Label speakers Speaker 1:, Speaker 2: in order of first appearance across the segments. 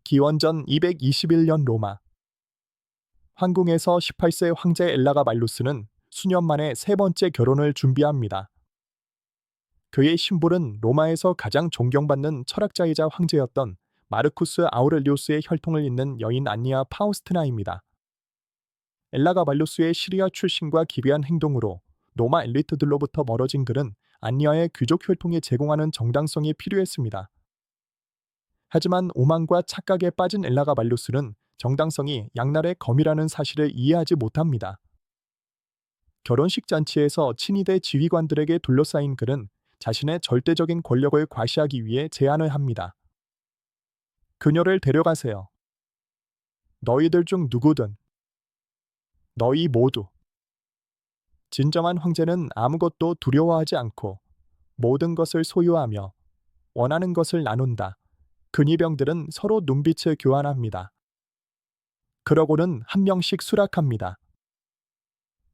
Speaker 1: 기원전 221년 로마. 황궁에서 18세 황제 엘라가 말루스는 수년 만에 세 번째 결혼을 준비합니다. 그의 신부는 로마에서 가장 존경받는 철학자이자 황제였던 마르쿠스 아우렐리우스의 혈통을 잇는 여인 안니아 파우스티나입니다. 엘라가 말루스의 시리아 출신과 기괴한 행동으로 로마 엘리트들로부터 멀어진 그는 안니아의 귀족 혈통이 제공하는 정당성이 필요했습니다. 하지만 오만과 착각에 빠진 엘라가 말루스는 정당성이 양날의 검이라는 사실을 이해하지 못합니다. 결혼식 잔치에서 친위대 지휘관들에게 둘러싸인 그는 자신의 절대적인 권력을 과시하기 위해 제안을 합니다. 그녀를 데려가세요. 너희들 중 누구든. 너희 모두. 진정한 황제는 아무것도 두려워하지 않고 모든 것을 소유하며 원하는 것을 나눈다. 근위병들은 서로 눈빛을 교환합니다. 그러고는 한 명씩 수락합니다.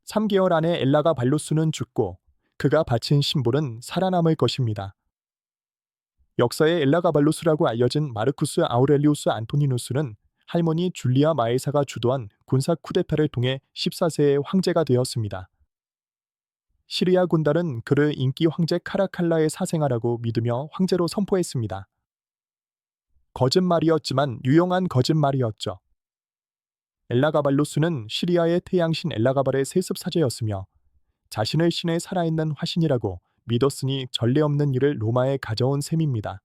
Speaker 1: 3개월 안에 엘라가 발루스는 죽고 그가 바친 신부는 살아남을 것입니다. 역사의 엘라가 발루스라고 알려진 마르쿠스 아우렐리우스 안토니누스는 할머니 줄리아 마에사가 주도한 군사 쿠데타를 통해 14세의 황제가 되었습니다. 시리아 군단은 그를 인기 황제 카라칼라의 사생아라고 믿으며 황제로 선포했습니다. 거짓말이었지만 유용한 거짓말이었죠. 엘라가발루스는 시리아의 태양신 엘라가발의 세습사제였으며 자신을 신의 살아있는 화신이라고 믿었으니 전례 없는 일을 로마에 가져온 셈입니다.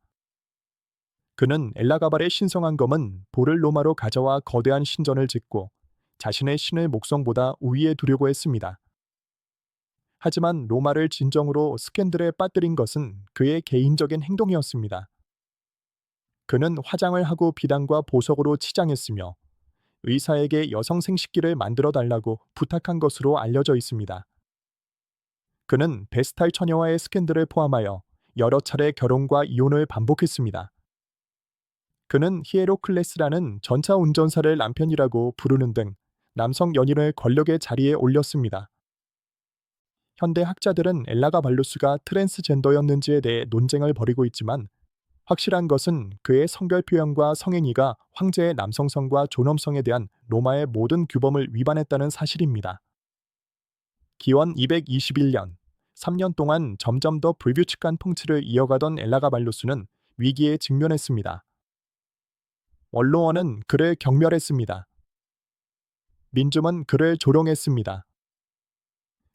Speaker 1: 그는 엘라가발의 신성한 검은 볼을 로마로 가져와 거대한 신전을 짓고 자신의 신을 목성보다 우위에 두려고 했습니다. 하지만 로마를 진정으로 스캔들에 빠뜨린 것은 그의 개인적인 행동이었습니다. 그는 화장을 하고 비단과 보석으로 치장했으며 의사에게 여성 생식기를 만들어 달라고 부탁한 것으로 알려져 있습니다. 그는 베스탈 처녀와의 스캔들을 포함하여 여러 차례 결혼과 이혼을 반복했습니다. 그는 히에로클레스라는 전차 운전사를 남편이라고 부르는 등 남성 연인을 권력의 자리에 올렸습니다. 현대 학자들은 엘라가 발루스가 트랜스젠더였는지에 대해 논쟁을 벌이고 있지만 확실한 것은 그의 성별 표현과 성행위가 황제의 남성성과 존엄성에 대한 로마의 모든 규범을 위반했다는 사실입니다. 기원 221년, 3년 동안 점점 더 불규칙한 통치를 이어가던 엘라가 발루스는 위기에 직면했습니다. 원로원은 그를 경멸했습니다. 민중은 그를 조롱했습니다.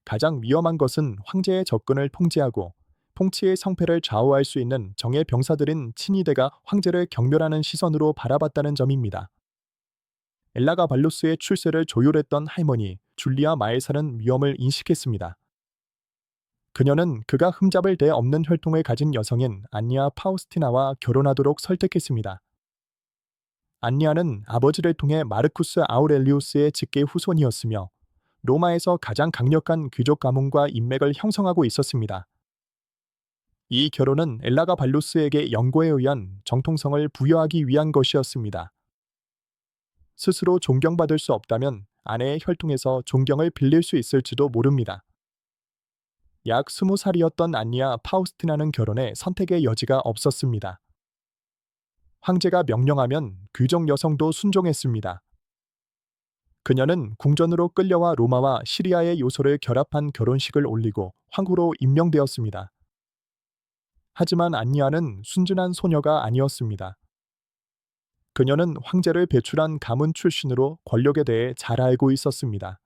Speaker 1: 가장 위험한 것은 황제의 접근을 통제하고 통치의 성패를 좌우할 수 있는 정예 병사들인 친위대가 황제를 경멸하는 시선으로 바라봤다는 점입니다. 엘라가 발루스의 출세를 조율했던 할머니 줄리아 마에사는 위험을 인식했습니다. 그녀는 그가 흠잡을 데 없는 혈통을 가진 여성인 안니아 파우스티나와 결혼하도록 설득했습니다. 안니아는 아버지를 통해 마르쿠스 아우렐리우스의 직계 후손이었으며 로마에서 가장 강력한 귀족 가문과 인맥을 형성하고 있었습니다. 이 결혼은 엘라가 발루스에게 영고에 의한 정통성을 부여하기 위한 것이었습니다. 스스로 존경받을 수 없다면 아내의 혈통에서 존경을 빌릴 수 있을지도 모릅니다. 약 20살이었던 안니아 파우스티나는 결혼에 선택의 여지가 없었습니다. 황제가 명령하면 귀족 여성도 순종했습니다. 그녀는 궁전으로 끌려와 로마와 시리아의 요소를 결합한 결혼식을 올리고 황후로 임명되었습니다. 하지만 안니아는 순진한 소녀가 아니었습니다. 그녀는 황제를 배출한 가문 출신으로 권력에 대해 잘 알고 있었습니다.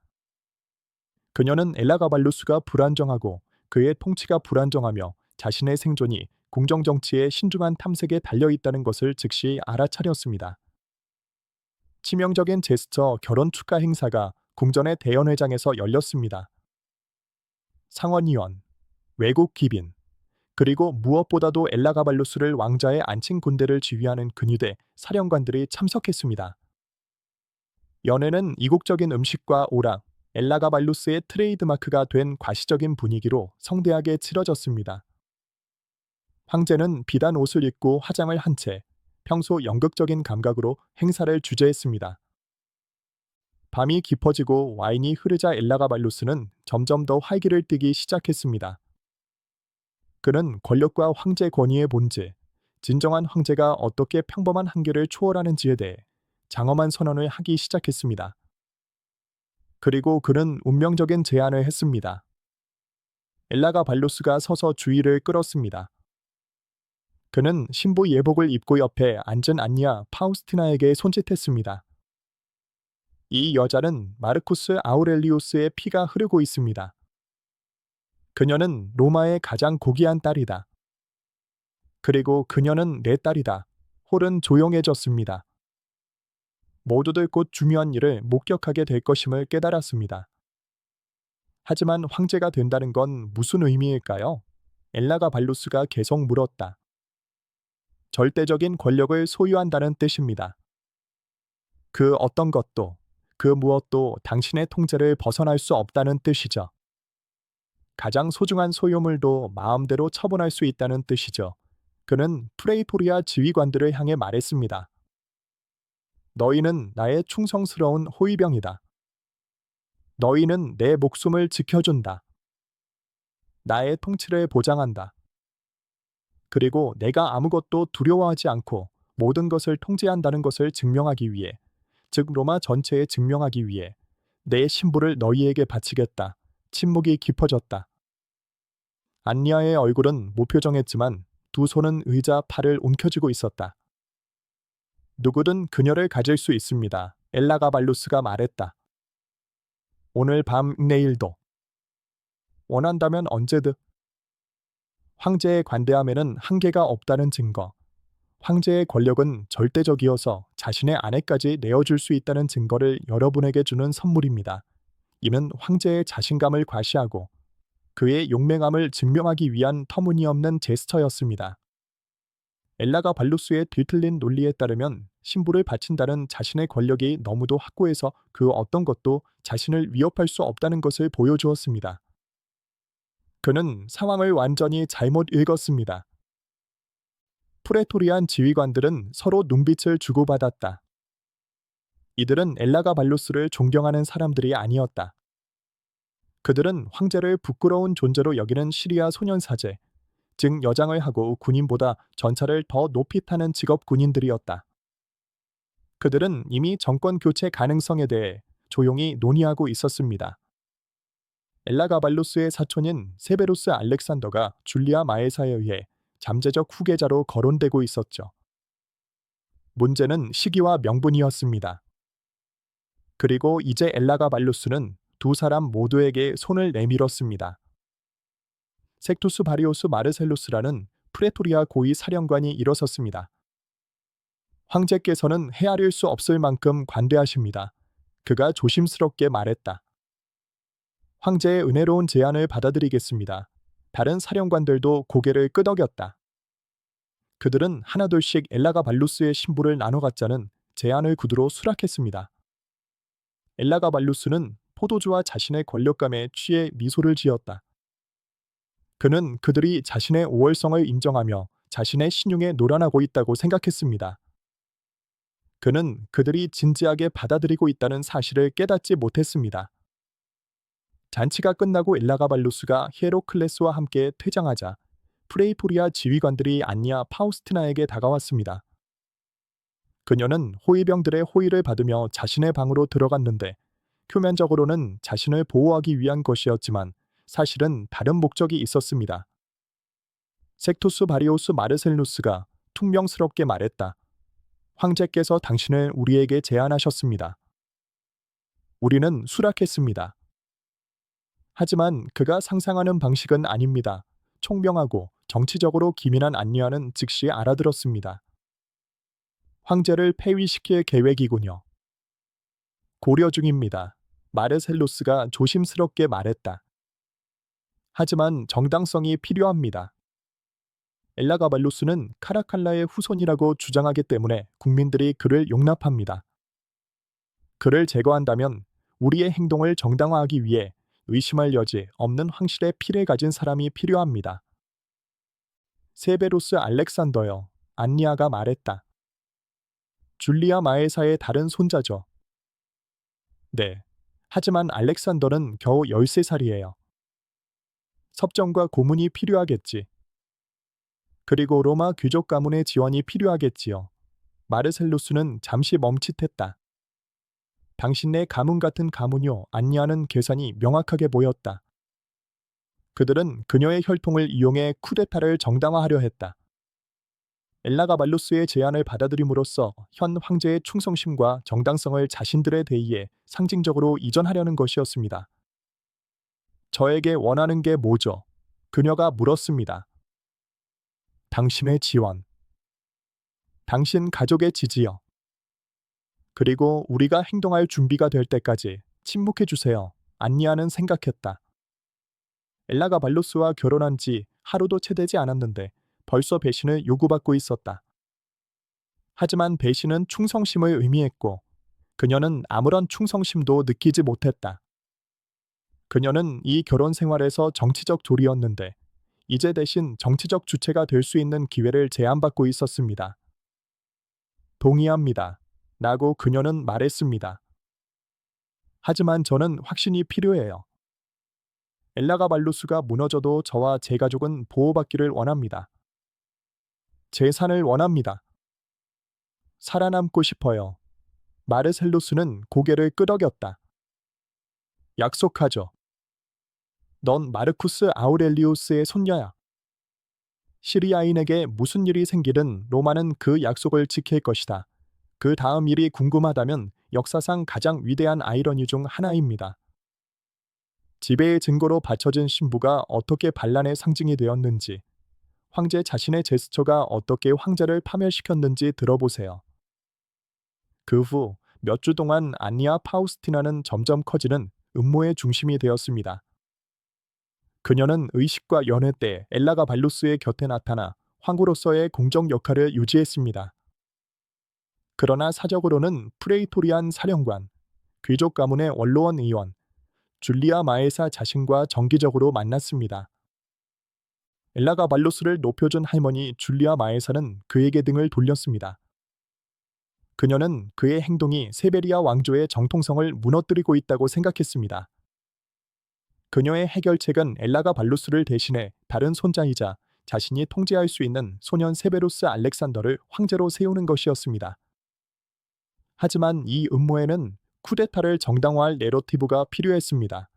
Speaker 1: 그녀는 엘라가 발루스가 불안정하고 그의 통치가 불안정하며 자신의 생존이 궁정정치의 신중한 탐색에 달려있다는 것을 즉시 알아차렸습니다. 치명적인 제스처 결혼 축하 행사가 궁전의 대연회장에서 열렸습니다. 상원의원, 외국 기빈, 그리고 무엇보다도 엘라가 발루스를 왕자에 앉힌 군대를 지휘하는 근위대 사령관들이 참석했습니다. 연회는 이국적인 음식과 오락, 엘라가 발루스의 트레이드마크가 된 과시적인 분위기로 성대하게 치러졌습니다. 황제는 비단 옷을 입고 화장을 한 채 평소 연극적인 감각으로 행사를 주재했습니다. 밤이 깊어지고 와인이 흐르자 엘라가 발루스는 점점 더 활기를 띠기 시작했습니다. 그는 권력과 황제 권위의 본질, 진정한 황제가 어떻게 평범한 한계를 초월하는지에 대해 장엄한 선언을 하기 시작했습니다. 그리고 그는 운명적인 제안을 했습니다. 엘라가 발루스가 서서 주의를 끌었습니다. 그는 신부 예복을 입고 옆에 앉은 안니아 파우스티나에게 손짓했습니다. 이 여자는 마르쿠스 아우렐리우스의 피가 흐르고 있습니다. 그녀는 로마의 가장 고귀한 딸이다. 그리고 그녀는 내 딸이다. 홀은 조용해졌습니다. 모두들 곧 중요한 일을 목격하게 될 것임을 깨달았습니다. 하지만 황제가 된다는 건 무슨 의미일까요? 엘라가 발루스가 계속 물었다. 절대적인 권력을 소유한다는 뜻입니다. 그 어떤 것도, 그 무엇도 당신의 통제를 벗어날 수 없다는 뜻이죠. 가장 소중한 소유물도 마음대로 처분할 수 있다는 뜻이죠. 그는 프레이토리아 지휘관들을 향해 말했습니다. 너희는 나의 충성스러운 호위병이다. 너희는 내 목숨을 지켜준다. 나의 통치를 보장한다. 그리고 내가 아무것도 두려워하지 않고 모든 것을 통제한다는 것을 증명하기 위해, 즉 로마 전체에 증명하기 위해 내 신부를 너희에게 바치겠다. 침묵이 깊어졌다. 안니아의 얼굴은 무표정했지만 두 손은 의자 팔을 움켜쥐고 있었다. 누구든 그녀를 가질 수 있습니다. 엘라가 발루스가 말했다. 오늘 밤 내일도. 원한다면 언제든. 황제의 관대함에는 한계가 없다는 증거. 황제의 권력은 절대적이어서 자신의 아내까지 내어줄 수 있다는 증거를 여러분에게 주는 선물입니다. 이는 황제의 자신감을 과시하고 그의 용맹함을 증명하기 위한 터무니없는 제스처였습니다. 엘라가 발루스의 뒤틀린 논리에 따르면 신부를 바친다는 자신의 권력이 너무도 확고해서 그 어떤 것도 자신을 위협할 수 없다는 것을 보여주었습니다. 그는 상황을 완전히 잘못 읽었습니다. 프레토리안 지휘관들은 서로 눈빛을 주고받았다. 이들은 엘라가 발루스를 존경하는 사람들이 아니었다. 그들은 황제를 부끄러운 존재로 여기는 시리아 소년사제, 즉 여장을 하고 군인보다 전차를 더 높이 타는 직업 군인들이었다. 그들은 이미 정권 교체 가능성에 대해 조용히 논의하고 있었습니다. 엘라가 발루스의 사촌인 세베루스 알렉산더가 줄리아 마에사에 의해 잠재적 후계자로 거론되고 있었죠. 문제는 시기와 명분이었습니다. 그리고 이제 엘라가 발루스는 두 사람 모두에게 손을 내밀었습니다. 섹투스 바리오스 마르셀루스라는 프레토리아 고위 사령관이 일어섰습니다. 황제께서는 헤아릴 수 없을 만큼 관대하십니다. 그가 조심스럽게 말했다. 황제의 은혜로운 제안을 받아들이겠습니다. 다른 사령관들도 고개를 끄덕였다. 그들은 하나둘씩 엘라가 발루스의 신부를 나눠 갖자는 제안을 구두로 수락했습니다. 엘라가 발루스는 포도주와 자신의 권력감에 취해 미소를 지었다. 그는 그들이 자신의 우월성을 인정하며 자신의 신용에 노란하고 있다고 생각했습니다. 그는 그들이 진지하게 받아들이고 있다는 사실을 깨닫지 못했습니다. 잔치가 끝나고 엘라가 발루스가 히에로클레스와 함께 퇴장하자 프레이토리아 지휘관들이 안니아 파우스티나에게 다가왔습니다. 그녀는 호위병들의 호의를 받으며 자신의 방으로 들어갔는데 표면적으로는 자신을 보호하기 위한 것이었지만 사실은 다른 목적이 있었습니다. 섹투스 바리오스 마르셀루스가 퉁명스럽게 말했다. 황제께서 당신을 우리에게 제안하셨습니다. 우리는 수락했습니다. 하지만 그가 상상하는 방식은 아닙니다. 총명하고 정치적으로 기민한 안니아는 즉시 알아들었습니다. 황제를 폐위시킬 계획이군요. 고려 중입니다. 마르셀루스가 조심스럽게 말했다. 하지만 정당성이 필요합니다. 엘라가 발루스는 카라칼라의 후손이라고 주장하기 때문에 국민들이 그를 용납합니다. 그를 제거한다면 우리의 행동을 정당화하기 위해 의심할 여지 없는 황실의 피를 가진 사람이 필요합니다. 세베루스 알렉산더여, 안니아가 말했다. 줄리아 마에사의 다른 손자죠. 네. 하지만 알렉산더는 겨우 13살이에요. 섭정과 고문이 필요하겠지. 그리고 로마 귀족 가문의 지원이 필요하겠지요. 마르셀루스는 잠시 멈칫했다. 당신네 가문 같은 가문요, 안니아는 계산이 명확하게 보였다. 그들은 그녀의 혈통을 이용해 쿠데타를 정당화하려 했다. 엘라가 말루스의 제안을 받아들임으로써 현 황제의 충성심과 정당성을 자신들의 대의에 상징적으로 이전하려는 것이었습니다. 저에게 원하는 게 뭐죠? 그녀가 물었습니다. 당신의 지원, 당신 가족의 지지요. 그리고 우리가 행동할 준비가 될 때까지 침묵해 주세요. 안니아는 생각했다. 엘라가 발루스와 결혼한 지 하루도 채 되지 않았는데 벌써 배신을 요구받고 있었다. 하지만 배신은 충성심을 의미했고 그녀는 아무런 충성심도 느끼지 못했다. 그녀는 이 결혼 생활에서 정치적 조리였는데 이제 대신 정치적 주체가 될 수 있는 기회를 제안받고 있었습니다. 동의합니다. 라고 그녀는 말했습니다. 하지만 저는 확신이 필요해요. 엘라가 발루스가 무너져도 저와 제 가족은 보호받기를 원합니다. 재산을 원합니다. 살아남고 싶어요. 마르셀루스는 고개를 끄덕였다. 약속하죠. 넌 마르쿠스 아우렐리우스의 손녀야. 시리아인에게 무슨 일이 생기든 로마는 그 약속을 지킬 것이다. 그 다음 일이 궁금하다면 역사상 가장 위대한 아이러니 중 하나입니다. 지배의 증거로 바쳐진 신부가 어떻게 반란의 상징이 되었는지, 황제 자신의 제스처가 어떻게 황제를 파멸시켰는지 들어보세요. 그 후 몇 주 동안 안니아 파우스티나는 점점 커지는 음모의 중심이 되었습니다. 그녀는 의식과 연회 때 엘라가 발루스의 곁에 나타나 황후로서의 공적 역할을 유지했습니다. 그러나 사적으로는 프레이토리안 사령관, 귀족 가문의 원로원 의원, 줄리아 마에사 자신과 정기적으로 만났습니다. 엘라가 발루스를 높여준 할머니 줄리아 마에사는 그에게 등을 돌렸습니다. 그녀는 그의 행동이 세베리아 왕조의 정통성을 무너뜨리고 있다고 생각했습니다. 그녀의 해결책은 엘라가 발루스를 대신해 다른 손자이자 자신이 통제할 수 있는 소년 세베루스 알렉산더를 황제로 세우는 것이었습니다. 하지만 이 음모에는 쿠데타를 정당화할 내러티브가 필요했습니다.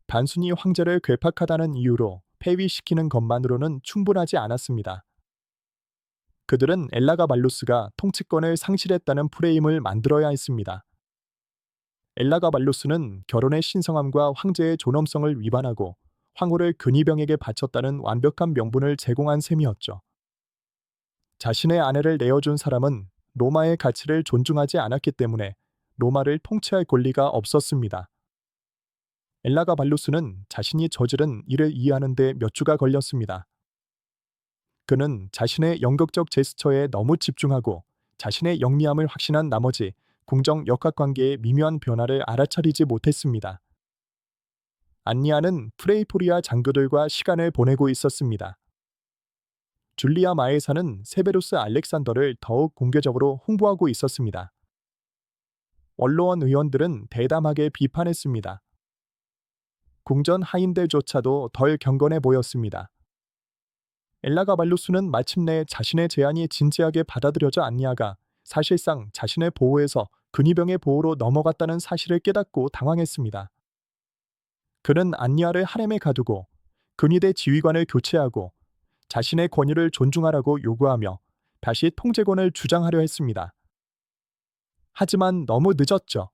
Speaker 1: 단순히 황제를 괴팍하다는 이유로 폐위시키는 것만으로는 충분하지 않았습니다. 그들은 엘라가 발루스가 통치권을 상실했다는 프레임을 만들어야 했습니다. 엘라가 발루스는 결혼의 신성함과 황제의 존엄성을 위반하고 황후를 근위병에게 바쳤다는 완벽한 명분을 제공한 셈이었죠. 자신의 아내를 내어준 사람은 로마의 가치를 존중하지 않았기 때문에 로마를 통치할 권리가 없었습니다. 엘라가 발루스는 자신이 저지른 일을 이해하는 데 몇 주가 걸렸습니다. 그는 자신의 연극적 제스처에 너무 집중하고 자신의 영리함을 확신한 나머지 궁정 역학관계의 미묘한 변화를 알아차리지 못했습니다. 안니아는 프레이토리아 장교들과 시간을 보내고 있었습니다. 줄리아 마에사는 세베루스 알렉산더를 더욱 공개적으로 홍보하고 있었습니다. 원로원 의원들은 대담하게 비판했습니다. 궁전 하인들조차도 덜 경건해 보였습니다. 엘라가 발루스는 마침내 자신의 제안이 진지하게 받아들여져 안니아가 사실상 자신의 보호에서 근위병의 보호로 넘어갔다는 사실을 깨닫고 당황했습니다. 그는 안니아를 하렘에 가두고 근위대 지휘관을 교체하고 자신의 권위를 존중하라고 요구하며 다시 통제권을 주장하려 했습니다. 하지만 너무 늦었죠.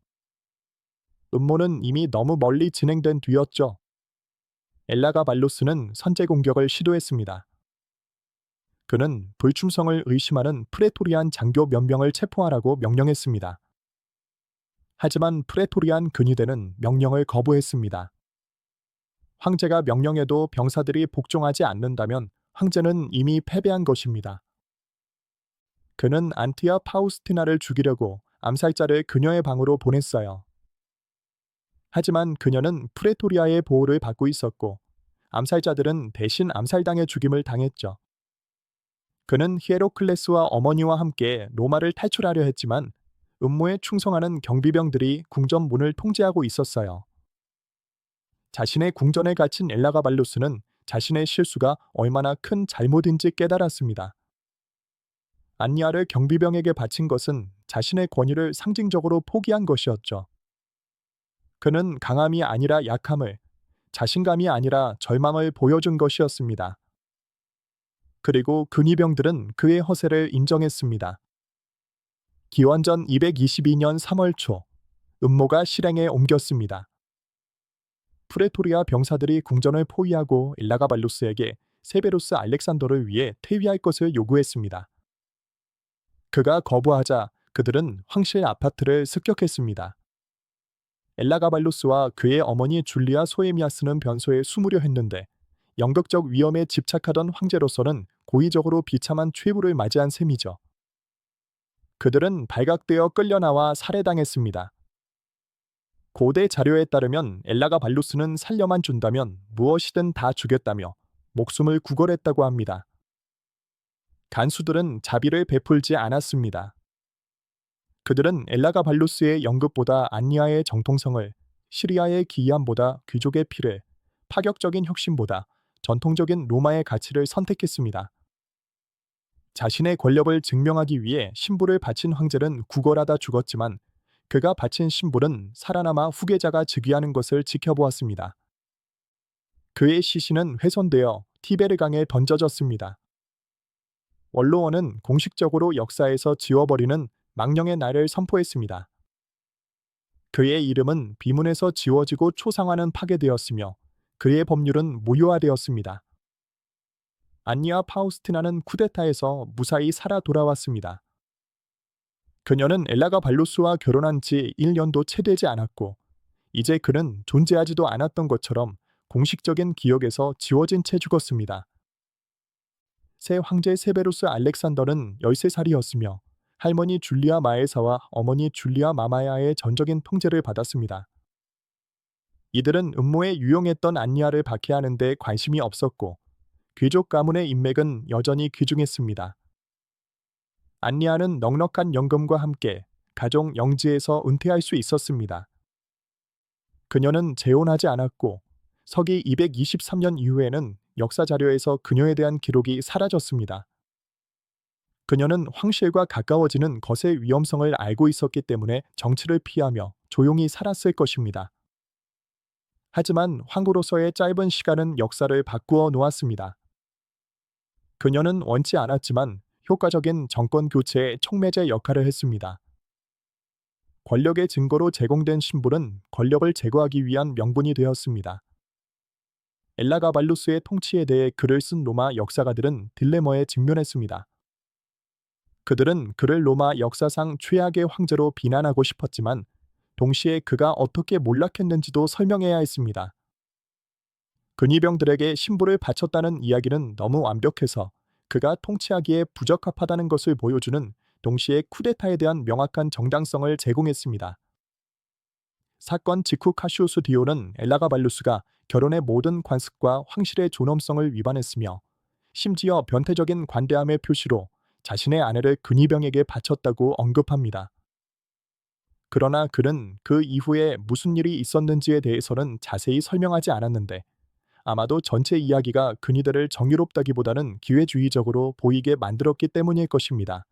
Speaker 1: 음모는 이미 너무 멀리 진행된 뒤였죠. 엘라가 발루스는 선제 공격을 시도했습니다. 그는 불충성을 의심하는 프레토리안 장교 몇 명을 체포하라고 명령했습니다. 하지만 프레토리안 근위대는 명령을 거부했습니다. 황제가 명령해도 병사들이 복종하지 않는다면 황제는 이미 패배한 것입니다. 그는 안티아 파우스티나를 죽이려고 암살자를 그녀의 방으로 보냈어요. 하지만 그녀는 프레토리아의 보호를 받고 있었고 암살자들은 대신 암살당해 죽임을 당했죠. 그는 히에로클레스와 어머니와 함께 로마를 탈출하려 했지만 음모에 충성하는 경비병들이 궁전 문을 통제하고 있었어요. 자신의 궁전에 갇힌 엘라가 발루스는 자신의 실수가 얼마나 큰 잘못인지 깨달았습니다. 안니아를 경비병에게 바친 것은 자신의 권위를 상징적으로 포기한 것이었죠. 그는 강함이 아니라 약함을, 자신감이 아니라 절망을 보여준 것이었습니다. 그리고 근위병들은 그의 허세를 인정했습니다. 기원전 222년 3월 초, 음모가 실행에 옮겼습니다. 프레토리아 병사들이 궁전을 포위하고 엘라가발루스에게 세베루스 알렉산더를 위해 퇴위할 것을 요구했습니다. 그가 거부하자 그들은 황실 아파트를 습격했습니다. 엘라가발루스와 그의 어머니 줄리아 소에미아스는 변소에 숨으려 했는데 연극적 위험에 집착하던 황제로서는 고의적으로 비참한 최후를 맞이한 셈이죠. 그들은 발각되어 끌려나와 살해당했습니다. 고대 자료에 따르면 엘라가발루스는 살려만 준다면 무엇이든 다 주겠다며 목숨을 구걸했다고 합니다. 간수들은 자비를 베풀지 않았습니다. 그들은 엘라가발루스의 연극보다 안니아의 정통성을, 시리아의 기이함보다 귀족의 피를, 파격적인 혁신보다 전통적인 로마의 가치를 선택했습니다. 자신의 권력을 증명하기 위해 신부를 바친 황제는 구걸하다 죽었지만 그가 바친 신부는 살아남아 후계자가 즉위하는 것을 지켜보았습니다. 그의 시신은 훼손되어 티베르강에 던져졌습니다. 원로원은 공식적으로 역사에서 지워버리는 망령의 날을 선포했습니다. 그의 이름은 비문에서 지워지고 초상화는 파괴되었으며 그의 법률은 무효화되었습니다. 안니아 파우스티나는 쿠데타에서 무사히 살아 돌아왔습니다. 그녀는 엘라가발루스와 결혼한 지 1년도 채 되지 않았고 이제 그는 존재하지도 않았던 것처럼 공식적인 기억에서 지워진 채 죽었습니다. 새 황제 세베루스 알렉산더는 13살이었으며 할머니 줄리아 마에사와 어머니 줄리아 마마야의 전적인 통제를 받았습니다. 이들은 음모에 유용했던 안니아를 박해하는 데 관심이 없었고 귀족 가문의 인맥은 여전히 귀중했습니다. 안니아는 넉넉한 연금과 함께 가족 영지에서 은퇴할 수 있었습니다. 그녀는 재혼하지 않았고 서기 223년 이후에는 역사 자료에서 그녀에 대한 기록이 사라졌습니다. 그녀는 황실과 가까워지는 것의 위험성을 알고 있었기 때문에 정치를 피하며 조용히 살았을 것입니다. 하지만 황후로서의 짧은 시간은 역사를 바꾸어 놓았습니다. 그녀는 원치 않았지만 효과적인 정권 교체의 촉매제 역할을 했습니다. 권력의 증거로 제공된 신분은 권력을 제거하기 위한 명분이 되었습니다. 엘라가발루스의 통치에 대해 글을 쓴 로마 역사가들은 딜레마에 직면했습니다. 그들은 그를 로마 역사상 최악의 황제로 비난하고 싶었지만 동시에 그가 어떻게 몰락했는지도 설명해야 했습니다. 근위병들에게 신부를 바쳤다는 이야기는 너무 완벽해서 그가 통치하기에 부적합하다는 것을 보여주는 동시에 쿠데타에 대한 명확한 정당성을 제공했습니다. 사건 직후 카시우스 디오는 엘라가발루스가 결혼의 모든 관습과 황실의 존엄성을 위반했으며 심지어 변태적인 관대함의 표시로 자신의 아내를 근위병에게 바쳤다고 언급합니다. 그러나 그는 그 이후에 무슨 일이 있었는지에 대해서는 자세히 설명하지 않았는데 아마도 전체 이야기가 근위대를 정의롭다기보다는 기회주의적으로 보이게 만들었기 때문일 것입니다.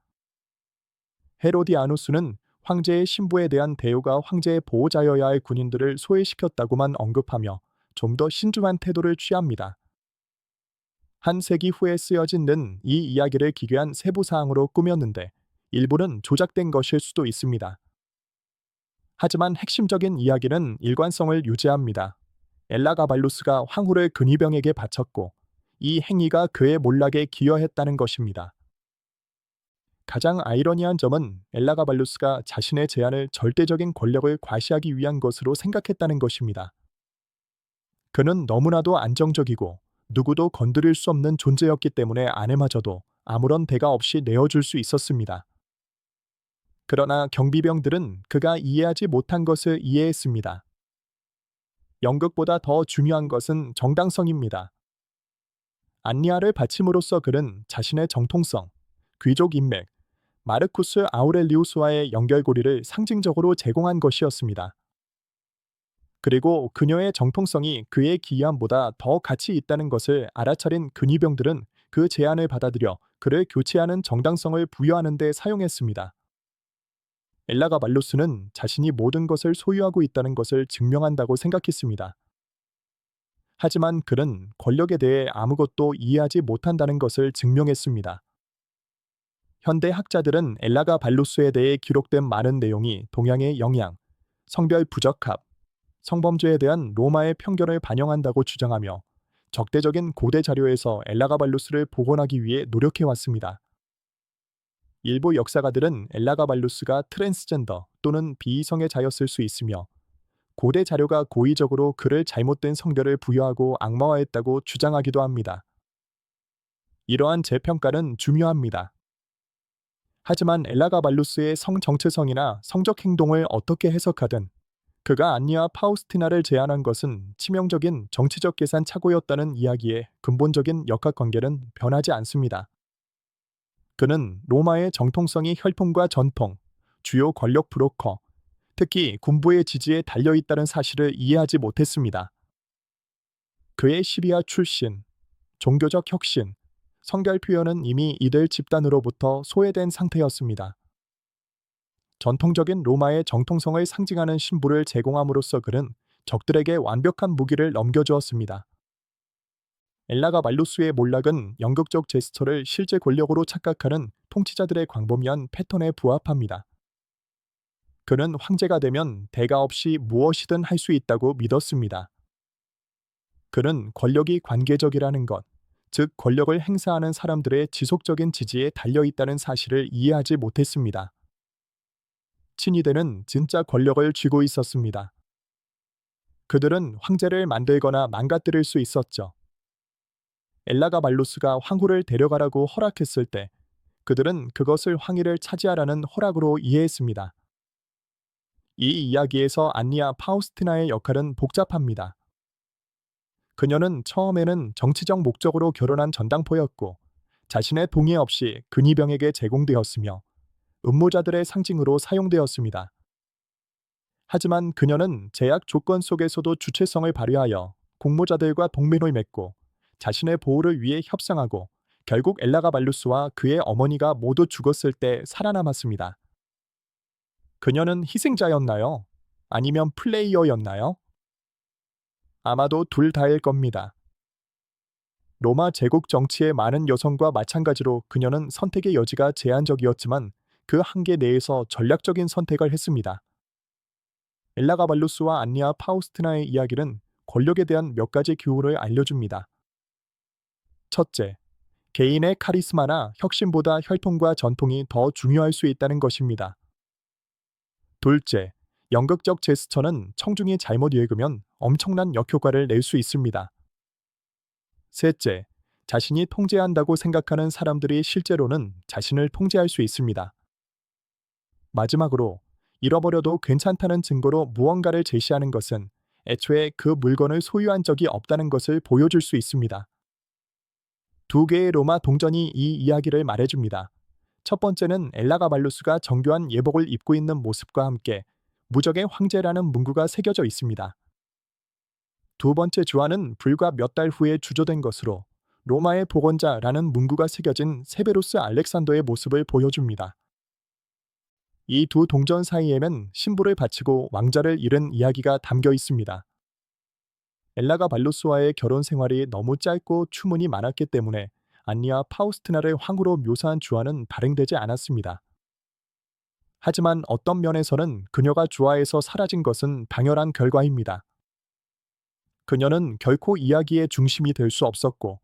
Speaker 1: 헤로디아누스는 황제의 신부에 대한 대우가 황제의 보호자여야 할 군인들을 소외시켰다고만 언급하며 좀 더 신중한 태도를 취합니다. 한 세기 후에 쓰여진 는 이 이야기를 기괴한 세부 사항으로 꾸몄는데 일부는 조작된 것일 수도 있습니다. 하지만 핵심적인 이야기는 일관성을 유지합니다. 엘라가발루스가 황후를 근위병에게 바쳤고 이 행위가 그의 몰락에 기여했다는 것입니다. 가장 아이러니한 점은 엘라가발루스가 자신의 제안을 절대적인 권력을 과시하기 위한 것으로 생각했다는 것입니다. 그는 너무나도 안정적이고 누구도 건드릴 수 없는 존재였기 때문에 아내마저도 아무런 대가 없이 내어줄 수 있었습니다. 그러나 경비병들은 그가 이해하지 못한 것을 이해했습니다. 연극보다 더 중요한 것은 정당성입니다. 안니아를 바침으로써 그는 자신의 정통성, 귀족 인맥, 마르쿠스 아우렐리우스와의 연결고리를 상징적으로 제공한 것이었습니다. 그리고 그녀의 정통성이 그의 기이함보다 더 가치 있다는 것을 알아차린 근위병들은 그 제안을 받아들여 그를 교체하는 정당성을 부여하는 데 사용했습니다. 엘라가 말루스는 자신이 모든 것을 소유하고 있다는 것을 증명한다고 생각했습니다. 하지만 그는 권력에 대해 아무것도 이해하지 못한다는 것을 증명했습니다. 현대 학자들은 엘라가 발루스에 대해 기록된 많은 내용이 동양의 영향, 성별 부적합, 성범죄에 대한 로마의 편견을 반영한다고 주장하며 적대적인 고대 자료에서 엘라가발루스를 복원하기 위해 노력해왔습니다. 일부 역사가들은 엘라가발루스가 트랜스젠더 또는 비이성애자였을 수 있으며 고대 자료가 고의적으로 그를 잘못된 성별을 부여하고 악마화했다고 주장하기도 합니다. 이러한 재평가는 중요합니다. 하지만 엘라가발루스의 성 정체성이나 성적 행동을 어떻게 해석하든 그가 안니와 파우스티나를 제안한 것은 치명적인 정치적 계산 착오였다는 이야기에 근본적인 역학관계는 변하지 않습니다. 그는 로마의 정통성이 혈통과 전통, 주요 권력 브로커, 특히 군부의 지지에 달려있다는 사실을 이해하지 못했습니다. 그의 시리아 출신, 종교적 혁신, 성별 표현은 이미 이들 집단으로부터 소외된 상태였습니다. 전통적인 로마의 정통성을 상징하는 신부를 제공함으로써 그는 적들에게 완벽한 무기를 넘겨주었습니다. 엘라가 말루스의 몰락은 연극적 제스처를 실제 권력으로 착각하는 통치자들의 광범위한 패턴에 부합합니다. 그는 황제가 되면 대가 없이 무엇이든 할 수 있다고 믿었습니다. 그는 권력이 관계적이라는 것, 즉 권력을 행사하는 사람들의 지속적인 지지에 달려있다는 사실을 이해하지 못했습니다. 친위대는 진짜 권력을 쥐고 있었습니다. 그들은 황제를 만들거나 망가뜨릴 수 있었죠. 엘라가 말루스가 황후를 데려가라고 허락했을 때 그들은 그것을 황위를 차지하라는 허락으로 이해했습니다. 이 이야기에서 안니아 파우스티나의 역할은 복잡합니다. 그녀는 처음에는 정치적 목적으로 결혼한 전당포였고 자신의 동의 없이 근위병에게 제공되었으며 음모자들의 상징으로 사용되었습니다. 하지만 그녀는 제약 조건 속에서도 주체성을 발휘하여 공모자들과 동맹을 맺고 자신의 보호를 위해 협상하고 결국 엘라가 발루스와 그의 어머니가 모두 죽었을 때 살아남았습니다. 그녀는 희생자였나요? 아니면 플레이어였나요? 아마도 둘 다일 겁니다. 로마 제국 정치의 많은 여성과 마찬가지로 그녀는 선택의 여지가 제한적이었지만 그 한계 내에서 전략적인 선택을 했습니다. 엘라가 발루스와 안니아 파우스티나의 이야기는 권력에 대한 몇 가지 교훈을 알려줍니다. 첫째, 개인의 카리스마나 혁신보다 혈통과 전통이 더 중요할 수 있다는 것입니다. 둘째, 연극적 제스처는 청중이 잘못 읽으면 엄청난 역효과를 낼 수 있습니다. 셋째, 자신이 통제한다고 생각하는 사람들이 실제로는 자신을 통제할 수 있습니다. 마지막으로, 잃어버려도 괜찮다는 증거로 무언가를 제시하는 것은 애초에 그 물건을 소유한 적이 없다는 것을 보여줄 수 있습니다. 두 개의 로마 동전이 이 이야기를 말해줍니다. 첫 번째는 엘라가 발루스가 정교한 예복을 입고 있는 모습과 함께 무적의 황제라는 문구가 새겨져 있습니다. 두 번째 주화는 불과 몇 달 후에 주조된 것으로 로마의 복원자라는 문구가 새겨진 세베루스 알렉산더의 모습을 보여줍니다. 이 두 동전 사이에는 신부를 바치고 왕자를 잃은 이야기가 담겨 있습니다. 엘라가 발루스와의 결혼 생활이 너무 짧고 추문이 많았기 때문에 안니아 파우스티나를 황후로 묘사한 주화는 발행되지 않았습니다. 하지만 어떤 면에서는 그녀가 주화에서 사라진 것은 당연한 결과입니다. 그녀는 결코 이야기의 중심이 될 수 없었고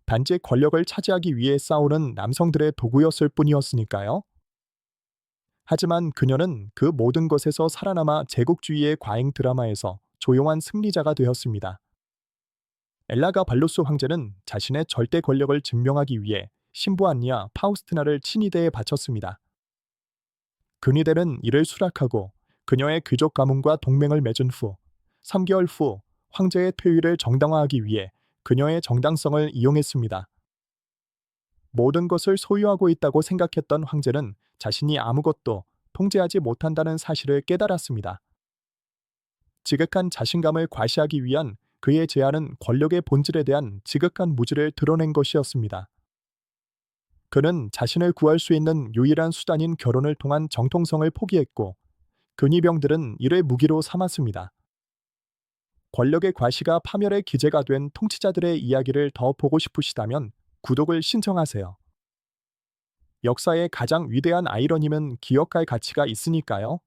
Speaker 1: 단지 권력을 차지하기 위해 싸우는 남성들의 도구였을 뿐이었으니까요. 하지만 그녀는 그 모든 것에서 살아남아 제국주의의 과잉 드라마에서 조용한 승리자가 되었습니다. 엘라가 발루스 황제는 자신의 절대 권력을 증명하기 위해 신부 안니아 파우스티나를 친위대에 바쳤습니다. 근위대는 이를 수락하고 그녀의 귀족 가문과 동맹을 맺은 후 3개월 후 황제의 퇴위를 정당화하기 위해 그녀의 정당성을 이용했습니다. 모든 것을 소유하고 있다고 생각했던 황제는 자신이 아무것도 통제하지 못한다는 사실을 깨달았습니다. 지극한 자신감을 과시하기 위한 그의 제안은 권력의 본질에 대한 지극한 무지를 드러낸 것이었습니다. 그는 자신을 구할 수 있는 유일한 수단인 결혼을 통한 정통성을 포기했고 근위병들은 이를 무기로 삼았습니다. 권력의 과시가 파멸의 기제가 된 통치자들의 이야기를 더 보고 싶으시다면 구독을 신청하세요. 역사의 가장 위대한 아이러니는 기억할 가치가 있으니까요.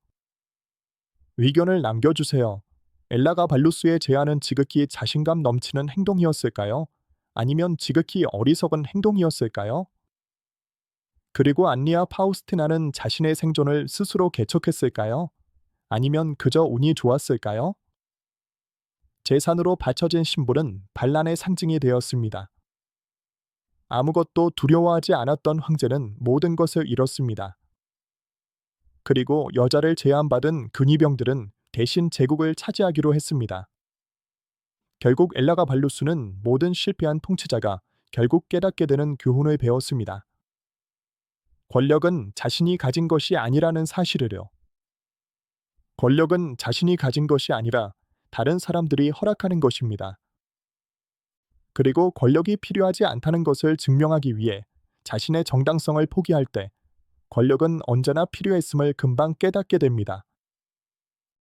Speaker 1: 의견을 남겨주세요. 엘라가 발루스의 제안은 지극히 자신감 넘치는 행동이었을까요? 아니면 지극히 어리석은 행동이었을까요? 그리고 안리아 파우스티나는 자신의 생존을 스스로 개척했을까요? 아니면 그저 운이 좋았을까요? 재산으로 바쳐진 신분은 반란의 상징이 되었습니다. 아무것도 두려워하지 않았던 황제는 모든 것을 잃었습니다. 그리고 여자를 제안받은 근위병들은 대신 제국을 차지하기로 했습니다. 결국 엘라가 발루스는 모든 실패한 통치자가 결국 깨닫게 되는 교훈을 배웠습니다. 권력은 자신이 가진 것이 아니라는 사실을요. 권력은 자신이 가진 것이 아니라 다른 사람들이 허락하는 것입니다. 그리고 권력이 필요하지 않다는 것을 증명하기 위해 자신의 정당성을 포기할 때 권력은 언제나 필요했음을 금방 깨닫게 됩니다.